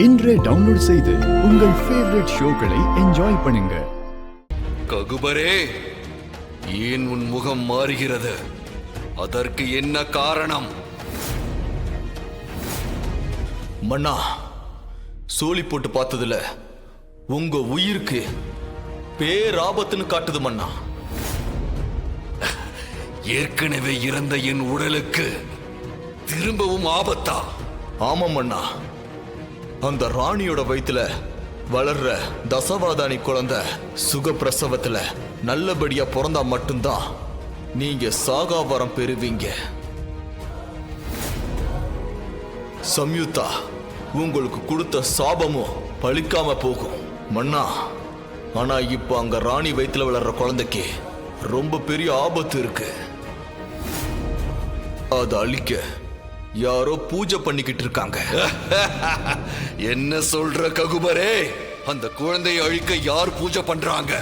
இன்றே டவுன்லோட் செய்து உங்கள் ஃபேவரட் ஷோக்களை என்ஜாய் பண்ணுங்க. ககுபரே, ஏன் உன் முகம் மாறுகிறது? அதற்கு என்ன காரணம்? மன்னா, சோழி போட்டு பார்த்ததுல உங்க உயிருக்கு பேராபத்துன்னு காட்டுது மன்னா. ஏற்கனவே இறந்த என் உடலுக்கு திரும்பவும் ஆபத்தா? ஆமாம் மன்னா, அந்த ராணியோட வயித்துல வளர்ற தசவாதானி குழந்தை சுகப்பிரசவத்துல நல்லபடியா பிறந்தா மட்டும்தான் நீங்க சாகாவரம் பெறுவீங்க. சம்யுக்தா உங்களுக்கு கொடுத்த சாபமும் பழிக்காம போகும் மன்னா. ஆனா இப்ப அங்க ராணி வயித்துல வளர்ற குழந்தைக்கு ரொம்ப பெரிய ஆபத்து இருக்கு. அதை அழிக்க யாரோ பூஜை பண்ணிக்கிட்டு இருக்காங்க. என்ன சொல்ற ககுபரே? அந்த குழந்தையை அழிக்க யார் பூஜை பண்றாங்க?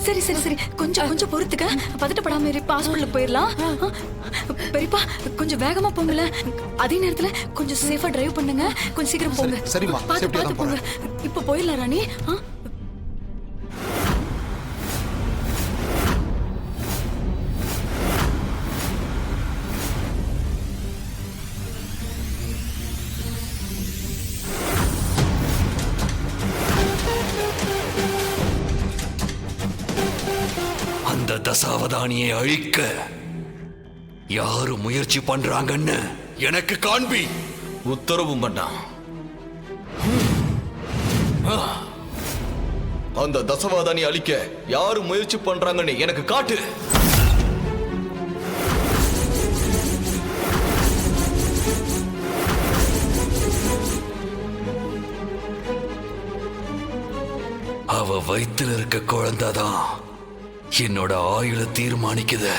சரி சரி சரி, கொஞ்சம் கொஞ்சம் பொறுத்துக்க, பதட்டப்படாம இரு. ஹாஸ்பிடலுக்கு போயிடலாம். பெரியப்பா, கொஞ்சம் வேகமா போங்கல. அதே நேரத்துல கொஞ்சம் சேஃபா டிரைவ் பண்ணுங்க. கொஞ்சம் சீக்கிரம் போங்க. சரிம்மா, பார்த்து போங்க. இப்ப போயிடலாம் ராணி. அந்த தசாவதானியை அழிக்க யாரு முயற்சி பண்றாங்கன்னு எனக்கு காண்பி. உத்தரவு மன்னா. அந்த தசவாதானி அழிக்க யாரு முயற்சி பண்றாங்கன்னு எனக்கு காட்டு. அவ வயித்துல இருக்க குழந்தைதான் என்னோட ஆயுள தீர்மானிக்குது.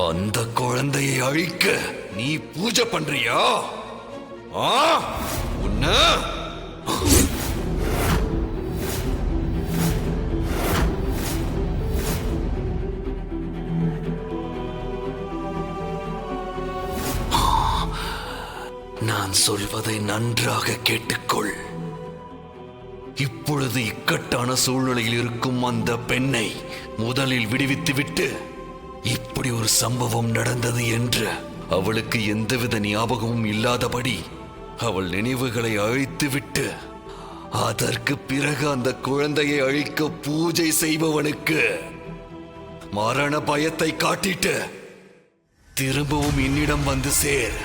அந்த குழந்தையை அழிக்க நீ பூஜை பண்றியா? உன்ன நான் சொல்வதை நன்றாக கேட்டுக்கொள். இப்பொழுது இக்கட்டான சூழ்நிலையில் இருக்கும் அந்த பெண்ணை முதலில் விடுவித்துவிட்டு இப்படி ஒரு சம்பவம் நடந்தது என்று அவளுக்கு எந்தவித ஞாபகமும் இல்லாதபடி அவள் நினைவுகளை அழித்துவிட்டு அதற்கு பிறகு அந்த குழந்தையை அழிக்க பூஜை செய்பவனுக்கு மரண பயத்தை காட்டிட்டு திரும்பவும் என்னிடம் வந்து சேர்.